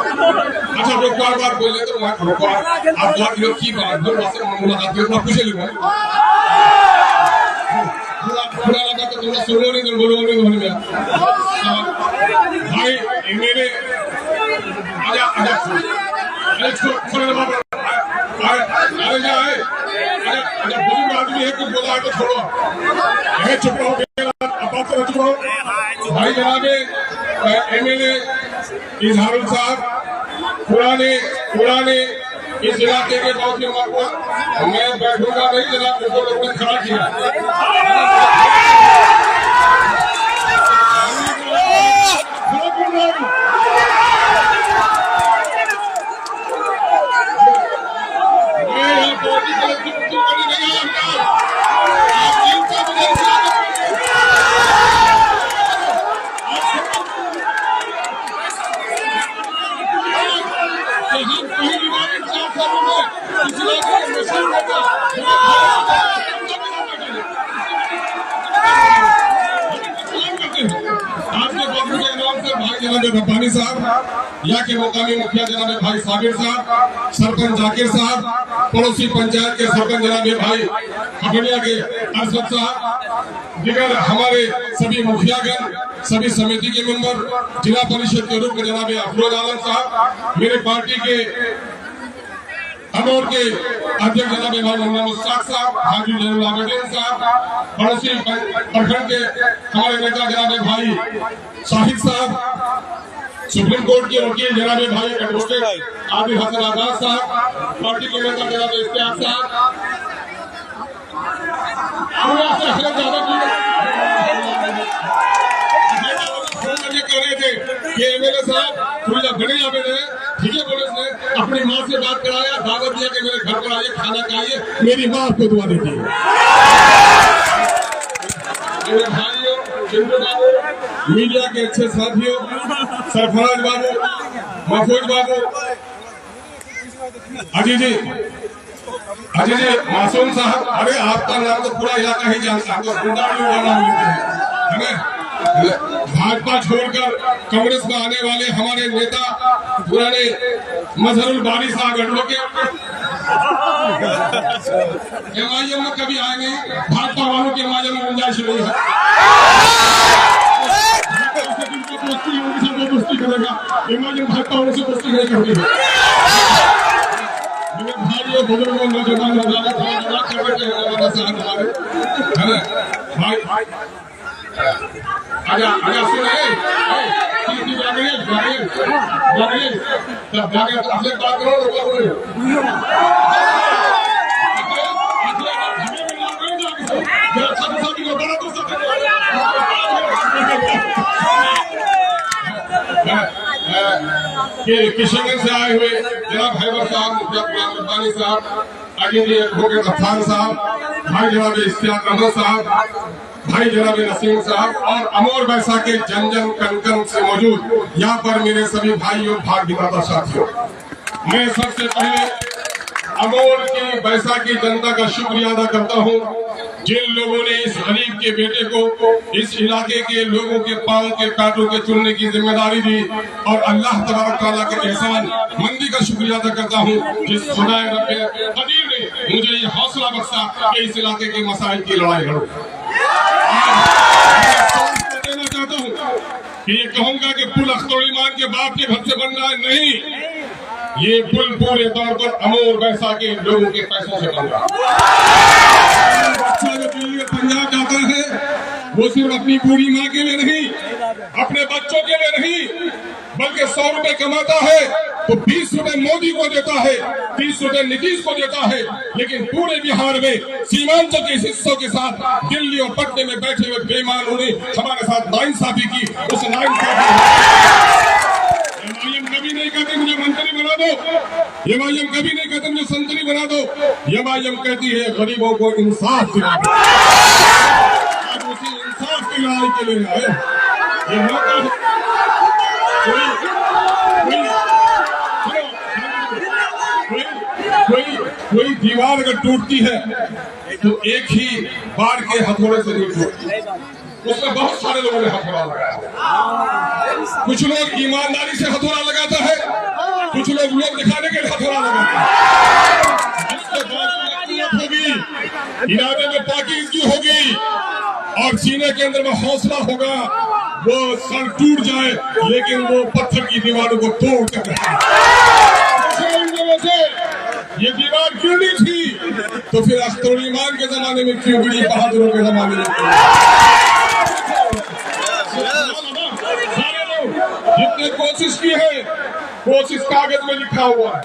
अच्छा वो बार बोले तो मैं रुको आप बात लोग की बात दो वासे मुलाकात में पूछ लूंगा पूरा लगा तो थोड़ा सुनो नहीं बोलो नहीं में भाई मेरे आजा आजा अरे छोड़ बाबा अरे जा है अरे बुजुर्ग आदमी है कुछ बोला है तो छोड़ो ये चुप रहो अब बात करो चुप रहो भाई जनाबे एमएलए इजहारुल साहब पुराने इस इलाके के बहुत ही मैं बैठूंगा नहीं जनाब उनको लोगों ने खड़ा किया रब्बानी साहब यहाँ के मुकामी मुखिया जनाब भाई साबिर साहब, सरपंच जाकिर साहब, पड़ोसी पंचायत के सरपंच जनाब भाई हबनिया के अरशद साहब, दिगर हमारे सभी मुखियागण, सभी समिति के मेंबर, जिला परिषद के रूप में जनाब अफरोज आलम साहब, मेरे पार्टी के अमोर के अध्यक्ष जनाब भाई मोहम्मद मुश्ताक साहब, हाजी जैनुल आबिदीन साहब, पड़ोसी प्रखंड के हमारे नेता जनाब भाई शाहिद साहब, सुप्रीम कोर्ट के वकील जनाब भाई एडवोकेट आबिद हसन आजाद साहब, पार्टी के नेता जनाब इश्तियाक साहब, कह रहे थे कि एमएलए साहब थोड़ा बड़े आवेदन है, ठीक है, पुलिस ने अपनी माँ से बात कराया, दावत दिया कि मेरे घर पर आइए, खाना खाइए, मेरी माँ आपको दुआ देती है। मेरे भाइयों, चिंटू बाबू, मीडिया के अच्छे साथियों, सरफराज बाबू, महफूज बाबू, अजी जी, मासूम साहब, अरे आपका नाम तो पूरा इलाका ही जानता है, नाम लेते हैं, भाजपा छोड़कर कांग्रेस में आने वाले हमारे नेता पुराने मजहरुल बारी साहब एडवोकेट एमआईएम में कभी आए नहीं, भाजपा वालों के एमआईएम में गुंजाइश नहीं है, दोस्ती करेगा, एमआईएम भाजपा वालों से दोस्ती नहीं करती है। मेरे भाइयों बुजुर्गों नौजवान भाई आजा सुने आपसे बात करो किशनगंज से आए हुए जनाब हैबर साहब, मुखिया रब्बानी साहब, आगे जी एडवोकेट अफसान साहब, भाई जनाब इश्तियाक अहमद साहब, भाई जनाब नसीम साहब और अमोर बैसा के जन जन कन से मौजूद यहाँ पर मेरे सभी भाइयों भाग विधाता साथियों, मैं सबसे पहले अमोर की बैसा की जनता का शुक्रिया अदा करता हूँ, जिन लोगों ने इस गरीब के बेटे को इस इलाके के लोगों के पांव के कांटों के चुनने की जिम्मेदारी दी, और अल्लाह तबारक तआला के एहसान मंदी का शुक्रिया अदा करता हूँ जिस खुदाए रब्बे कदीर ने मुझे ये हौसला बख्शा कि इस इलाके के मसाइल की लड़ाई लड़ूं। देना चाहता हूँ कि ये कहूंगा कि पुल अख्तर ईमान के बाप के घर से बन रहा है, नहीं, ये पुल पूरे तौर पर अमोर बैसा के लोगों के पैसों से बन रहा है। बच्चा जो दिल्ली और पंजाब जाता है वो सिर्फ अपनी पूरी माँ के लिए नहीं, अपने बच्चों के लिए नहीं, बल्कि 100 रुपए कमाता है तो 20 रुपए मोदी को देता है, 30 रुपए नीतीश को देता है, लेकिन पूरे बिहार में सीमांचल के हिस्सों के साथ दिल्ली और पटने में बैठे हुए बेईमान उन्हें हमारे साथ नाइंसाफी की, उस नाइंसाफी एमआईएम कभी नहीं कहते मुझे मंत्री बना दो, एमआईएम कभी नहीं कहते मुझे संतरी बना दो, एमआईएम कहती है गरीबों को इंसाफ दिला दो। आज उसी इंसाफ की लड़ाई के लिए आए, ये मौका कोई दीवार अगर टूटती है तो एक ही बार के हथौड़े से नहीं टूटती, उसमें बहुत सारे लोगों ने हथौड़ा लगाया। कुछ लोग ईमानदारी से हथौड़ा लगाता है, कुछ लोग लोग दिखाने के लिए हथौड़ा लगाते होगी, इरादे में पाकीज़गी होगी और सीने के अंदर में हौसला होगा, वो सर टूट जाए लेकिन वो पत्थर की दीवारों को तोड़ कर से ये दीवार क्यों नहीं थी, तो फिर अख्तर ईमान के जमाने में क्यों गिरी, बहादुरों के जमाने में सारे लोग जितने कोशिश की है, कोशिश कागज में लिखा हुआ है,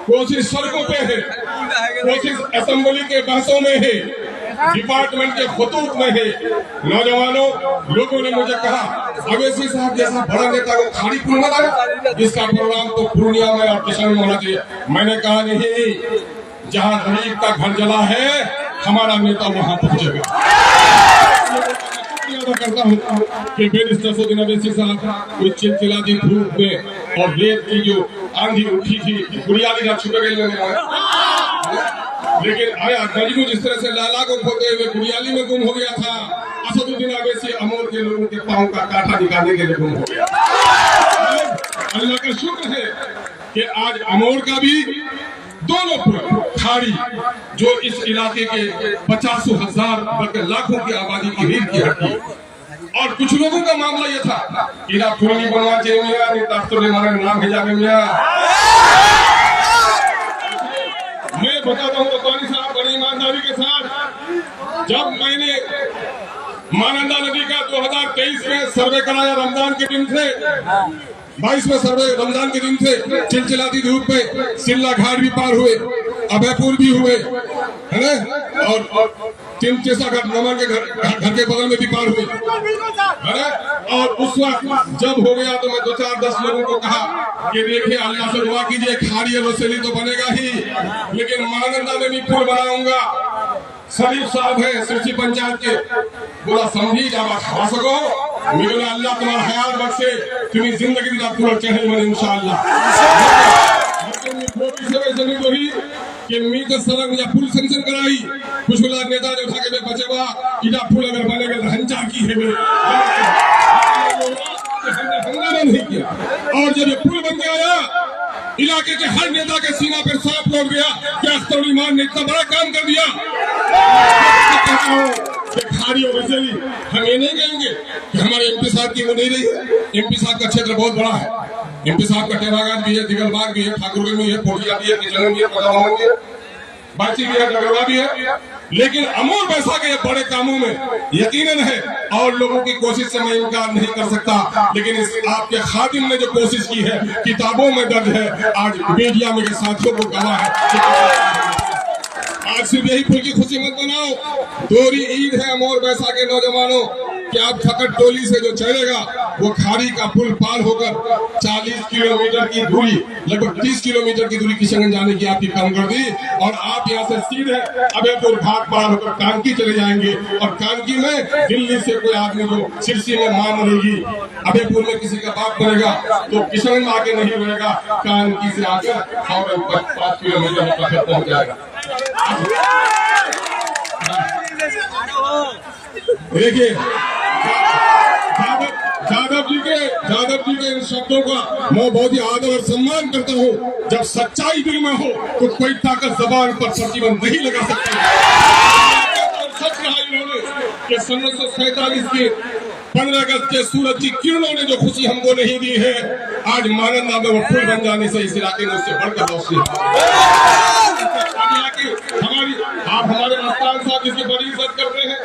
कोशिश सड़कों पे है, कोशिश असेंबली के बहसों में है, डिपार्टमेंट के खतूत में है। नौजवानों, लोगों ने मुझे कहा अवैसी साहब जैसा बड़ा नेता को खाड़ी पुल मत आया, इसका प्रोग्राम तो पूर्णिया में और किशन में होना चाहिए। मैंने कहा नहीं, जहाँ गरीब का घर जला है हमारा नेता वहाँ पहुँचेगा। करता हूँ कि बैरिस्टर सौदीन अवैसी साहब उस चिलचिलाती धूप में और रेत की जो आंधी उठी थी, बुनियादी ना छुपे गए, लेकिन आया मजनू जिस तरह से लाला को खोते हुए बुनियादी में गुम हो गया था, असदुद्दीन अवैसी अमोर के लोगों के पांव का कांटा निकालने के लिए गुम हो गया। अल्लाह का शुक्र है कि आज अमोर का भी दोनों पुल खाड़ी जो इस इलाके के 50,000 बल्कि लाखों की आबादी की रीढ़ की हड्डी, और कुछ लोगों का मामला ये था कि ना पुल नहीं बनवा चाहिए मियां, नहीं ताफ्तुल नाम भेजा गया मियां। मैं बताता हूँ रब्बानी साहब बड़ी ईमानदारी के साथ, जब मैंने मानंदा नदी का 2023 में सर्वे कराया, रमजान के दिन थे, 22 में सर्वे रमजान के दिन थे, चिलचिलाती धूप पे सिल्ला घाट भी पार हुए, अभयपुर भी हुए, है ना, और चिमचेसा घाट नमन के घर के बगल में भी पार हुए, है ना। और उस वक्त जब हो गया तो मैं 2-4-10 लोगों को कहा कि देखिए अल्लाह से दुआ कीजिए, खाड़ी रसोली तो बनेगा ही, लेकिन मानंदा में भी पुल बनाऊंगा। शरीफ साहब है सिरसी पंचायत के, बोला समझी जब खा सको, मिला अल्लाह तुम्हारा हयात बख्शे, तुम्हें जिंदगी दिला पूरा चढ़े मन इंशाअल्लाह। वही कि मीटर सड़क या पुल सेंक्शन कराई, कुछ नेता ने उठा के बचेगा इधर पुल अगर बनेगा तो हंजा की है हंगामा नहीं किया, और जब ये पुल बन गया इलाके के हर नेता के सीना पर सांप लौट गया कि अख्तर ईमान ने इतना बड़ा काम कर दिया। खाड़ी और वैसे ही हम ये नहीं कहेंगे कि हमारे एमपी साहब की वो नहीं रही है, एमपी साहब का क्षेत्र बहुत बड़ा है, एमपी साहब का टेरागाज भी है, दिगलबाग भी है, ठाकुरगंज भी है, पोटिया भी है, किचन भी है, कोटावान भी है, बाची भी है, डगरवा भी है, लेकिन अमोर वैसा के बड़े कामों में यकीनन है और लोगों की कोशिश से मैं इनकार नहीं कर सकता, लेकिन इस आपके खादिम ने जो कोशिश की है किताबों में दर्ज है, आज मीडिया में के साथियों को गवाह है। आज सिर्फ यही पुल की खुशी मत बनाओ, दोहरी ईद है अमोर वैसा के नौजवानों कि आप खकट टोली से जो चलेगा वो खाड़ी का पुल पार होकर 40 किलोमीटर की दूरी, लगभग 30 किलोमीटर की दूरी किशनगंज जाने की आपकी कम कर दी, और आप यहाँ से सीधे अभयपुर घाट पार होकर कानकी चले जाएंगे, और कानकी में दिल्ली से कोई आदमी जो सिरसी में मां मरेगी, अभयपुर में किसी का बाप मरेगा तो किशनगंज में आके नहीं रहेगा, कानकी से आकर और 5 किलोमीटर पहुंच जाएगा। देखिए जादव जी के इन शब्दों का मैं बहुत ही आदर और सम्मान करता हूँ। जब सच्चाई दिल में हो तो कोई ताकत जबान पर प्रतिबंध नहीं लगा सकती। सच कहा इन्होंने कि 1947 के 15 अगस्त के सूरज की किरणों ने जो खुशी हमको नहीं दी है, आज मानंदा में वो पुल बन जाने से इस इलाके में उससे बढ़कर रोशनी आप हमारे मस्तान साहब जिसकी बड़ी इज्जत करते हैं,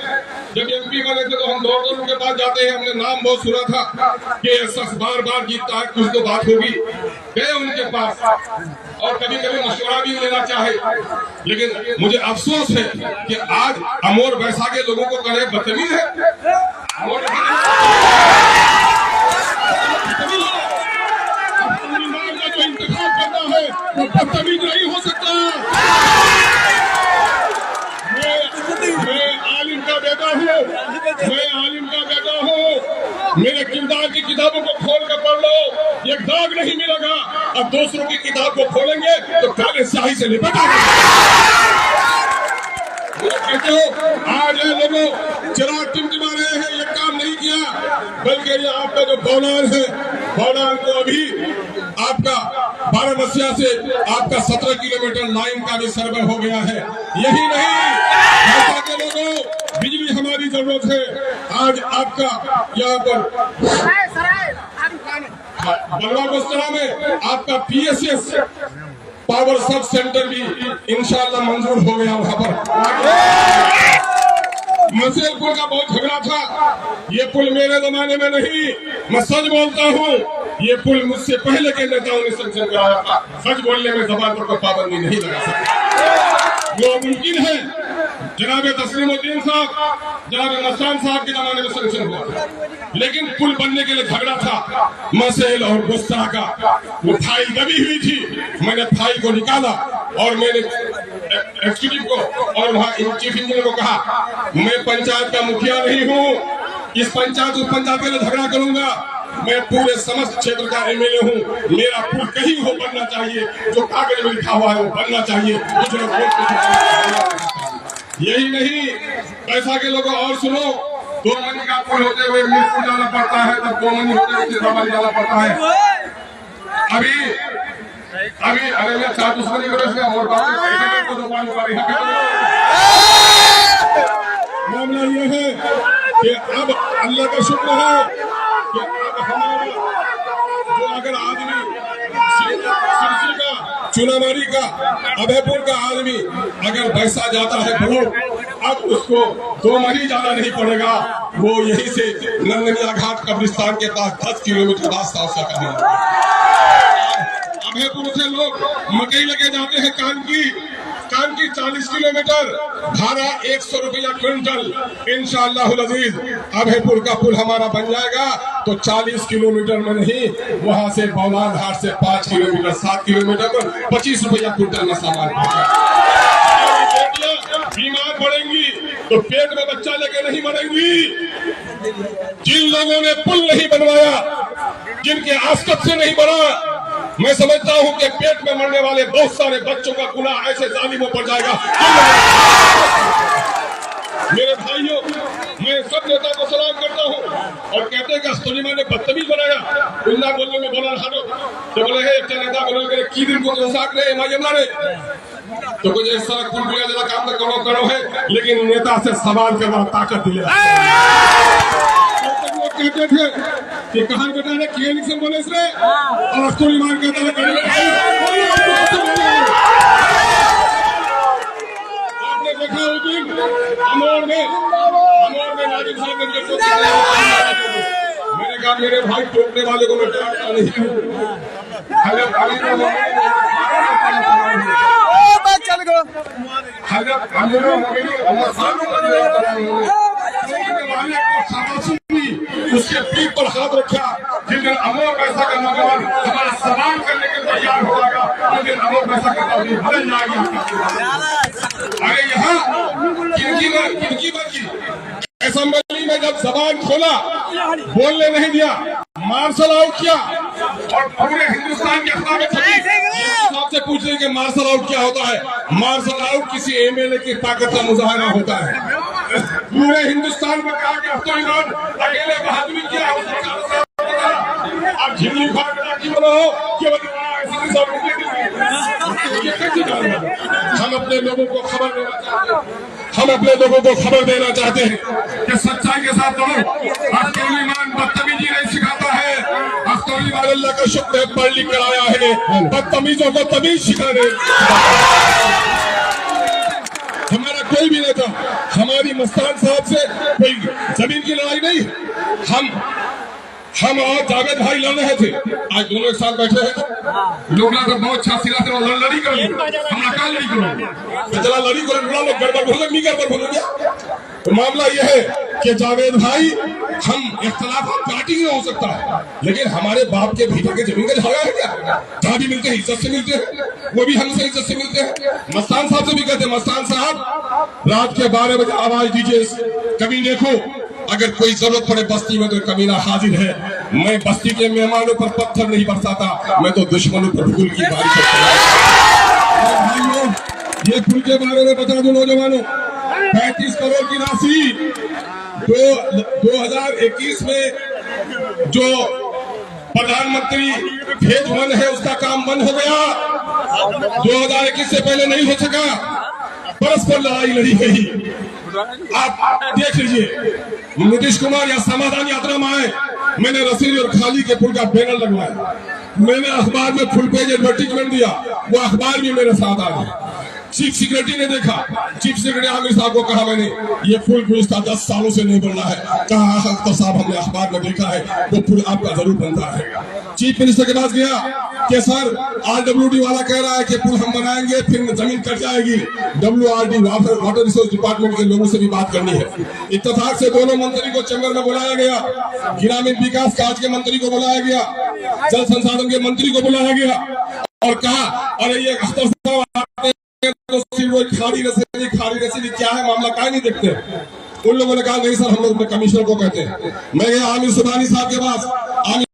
जब एमपी बने थे तो हम दौड़ उनके पास जाते हैं, हमने नाम बहुत सुना था कि शख्स बार बार जीतता है, कुछ तो बात होगी, गए उनके पास और कभी कभी मशवरा भी लेना चाहे, लेकिन मुझे अफसोस है कि आज अमोर वैसा के लोगों को करे बदतमीज है। जो इंतखाब करना है वो बदतमीज नहीं हो सकता। मैं आलिम का बेटा हूँ, मेरे किरदार की किताबों को खोल कर पढ़ लो, एक दाग नहीं मिलेगा, और दूसरों की किताब को खोलेंगे तो काले स्याही से लिपटा कहते हो। आज ये लोगों चिराग टिमटिमा रहे हैं, ये काम नहीं किया, बल्कि ये आपका जो बौलान है बॉर्डर को अभी आपका 12 मसीहा से आपका 17 किलोमीटर लाइन का भी सर्वे हो गया है। यही नहीं, ऐसा के लोगों, बिजली हमारी जरूरत है। आज आपका यहाँ पर बलवा गुस्तारा में आपका PSS पावर सब सेंटर भी इंशाल्लाह मंजूर हो गया। वहां पर मसेल पुल का बहुत झगड़ा था। ये पुल मेरे जमाने में नहीं, मैं सच बोलता हूँ, ये पुल मुझसे पहले के नेताओं ने सैंक्शन कराया था। सच बोलने में जबान पर कोई पाबंदी नहीं लगा सकती। वो मुमकिन है जनाब तस्लीमुद्दीन साहब, जनाब मस्तान साहब के जमाने में सैंक्शन हुआ, लेकिन पुल बनने के लिए झगड़ा था मसेल और गुस्सा का। वो फाइल दबी हुई थी, मैंने फाइल को निकाला और मैंने एग्जीक्यूटिव को और वहाँ चीफ इंजीनियर को कहा, मैं पंचायत का मुखिया नहीं हूँ, इस पंचायत उस पंचायत के लिए झगड़ा करूंगा। मैं पूरे समस्त क्षेत्र का MLA हूँ, मेरा पुल कहीं हो बनना चाहिए, जो कागज में लिखा हुआ है वो बनना चाहिए। यही नहीं, पैसा के लोगों और सुनो, 2 मनी का पुल होते हुए मिर्पुर जाना पड़ता है, तब 2 मनी होते हुए सीतामढ़ी जाना पड़ता है। अभी अरे मैं 4 दुश्मनी करो इसमें और मामला ये है कि अब अल्लाह का शुक्र है कि अब हमारा जो अगर आदमी सिरसी का, चुनामारी का, अभयपुर का आदमी अगर पैसा जाता है ब्लॉक, अब उसको 2 महीने जाना नहीं पड़ेगा। वो यहीं से नंदनिया घाट कब्रिस्तान के पास 10 किलोमीटर रास्ता उसका करना। अभयपुर से लोग मकई लेके जाते हैं कान की 40 किलोमीटर, भाड़ा 100 रुपया क्विंटल। इंशाअल्लाह अजीज अभयपुर का पुल हमारा बन जाएगा तो 40 किलोमीटर में नहीं, वहां से बौलान घाट से 5 किलोमीटर 7 किलोमीटर पर 25 रुपया क्विंटल में सामान पहुंचेगा। बीमार पड़ेंगी तो पेट में बच्चा लेके नहीं मरेंगी। जिन लोगों ने पुल नहीं बनवाया, जिनके आस्कत से नहीं बना, मैं समझता हूं कि पेट में मरने वाले बहुत सारे बच्चों का गुनाह ऐसे जालिमों पर जाएगा। मेरे भाइयों, मैं सब नेता को सलाम करता हूं और कहते हैं कि अस्तुलिमा ने बदतमीज बनाया, उल्ला बोलने में बोला हारो तो बोले है एक नेता बोले की दिन को तो साथ रहे मारे तो कुछ इस तरह कुल मिला जरा काम करो है, लेकिन नेता से सवाल करना ताकत दिया। कहते थे कि कहा बेटा ने किए नहीं बोले इसने, और अस्तुलिमा कहता है आपने देखा उस दिन अमोर में नाजिम साहब ने मैंने कहा मेरे भाई टोकने वाले को मैं डांटता नहीं हूँ। उसके पीठ पर हाथ रखा। जिस दिन अमोर पैसा का नौजवान हमारा सवाल करने के लिए तैयार हो जाएगा, उस दिन अमोर पैसा का बदल जाएगी। अरे यहाँ किनकी मर्जी, असेंबली में जब जबान खोला बोलने नहीं दिया, मार्शल आउट किया और पूरे हिंदुस्तान के अखबार में आपसे पूछ रहे कि मार्शल आउट क्या होता है। मार्शल आउट किसी MLA की ताकत का मुजाहरा होता है। पूरे हिंदुस्तान में कहा कि अब तो इमरान अकेले बहादुरी किया, अब झिल्ली की बनाओ कि हम अपने लोगों को खबर देना चाहते हैं, हम अपने लोगों को खबर देना चाहते हैं कि सच्चाई के साथ दौड़ो। अख्तरुल बदतमीजी नहीं सिखाता है, अख्तरुल अल्लाह का शुक्र है पढ़ लिख कर आया है, बदतमीजों को तमीज सिखाने। हमारा कोई भी नेता, हमारी मस्तान साहब से कोई जमीन की लड़ाई नहीं। हम और जावेद भाई लड़ रहे थे, आज दोनों एक साथ बैठे हैं। लोग ना तो बहुत छासीला से लड़ी कर हम नकाल लड़ी करो चला लड़ी करो लोग गड़बड़ बोले मी गड़बड़ बोल गया। तो मामला यह है कि जावेद भाई, हम इख्तलाफ पार्टी में हो सकता है, लेकिन हमारे बाप के भीतर के जमीन का झगड़ा है क्या? जहाँ भी मिलते हैं इज्जत से मिलते हैं, वो भी हमसे इज्जत से मिलते हैं। मस्तान साहब से भी कहते हैं, मस्तान साहब रात के 12 बजे आवाज दीजिए, कभी देखो अगर कोई जरूरत पड़े बस्ती में तो कमीना हाजिर है। मैं बस्ती के मेहमानों पर पत्थर नहीं बरसाता, मैं तो दुश्मनों पर फूल की बारिश करता हूं। ये पुल के बारे में बता दो नौजवानों, 35 करोड़ की राशि 2021 में जो प्रधानमंत्री फेज 1 है, उसका काम बंद हो गया। 2021 से पहले नहीं हो सका, परस्पर लड़ाई लड़ी गई। आप देख लीजिए, नीतीश कुमार या समाधान यात्रा में आए, मैंने रसीद और खाली के पुल का बैनर लगवाया, मैंने अखबार में फुल पेज एडवर्टीजमेंट दिया, वो अखबार भी मेरे साथ आ गया। चीफ सेक्रेटरी ने देखा, चीफ सेक्रेटरी आमिर साहब को कहा मैंने, ये पुल गुज़िश्ता 10 सालों से नहीं बन रहा है। कहा अख्तर साहब हमने अखबार में देखा है, वो पुल आपका जरूर बनता है। चीफ मिनिस्टर के पास गया कि सर RWD वाला कह रहा है कि पुल हम बनाएंगे, फिर जमीन कट जाएगी। WRD वाटर रिसोर्स डिपार्टमेंट के लोगों से भी बात करनी है। इत्तेफाक से दोनों मंत्री को चैम्बर में बुलाया गया, ग्रामीण विकास कार्य के मंत्री को बुलाया गया, जल संसाधन के मंत्री को बुलाया गया और कहा अरे ये अख्तर साहब तो सिर्फ वो खाड़ी रसीदी क्या है, मामला क्या नहीं देखते। उन लोगों ने कहा नहीं सर, हम लोग अपने कमिश्नर को कहते हैं। मैं गया आमिर सुबहानी साहब के पास,